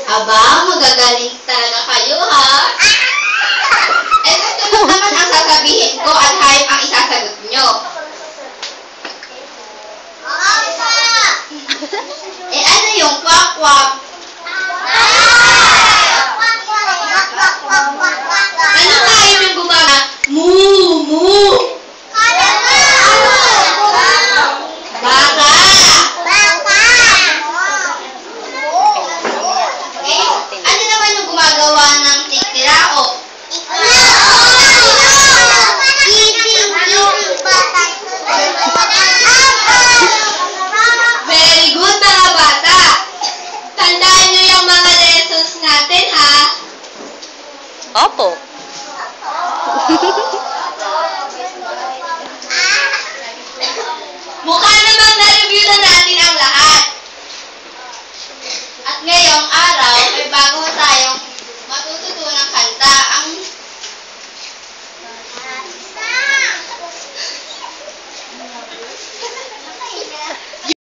Aba, magagaling talaga kayo, ha? Eh, susunod naman ang sasabihin ko at hayop ang isasagot nyo. Eh, ano yung kwak-kwak? Ano hayop yung gumaga? Moo! Moo! Baka! Eh, ano naman yung gumagawa ng tiktirao? Very good, mga bata! Tandaan nyo yung mga lessons natin, ha? Opo. Mukha namang na-review na natin ang lahat. At ngayong araw,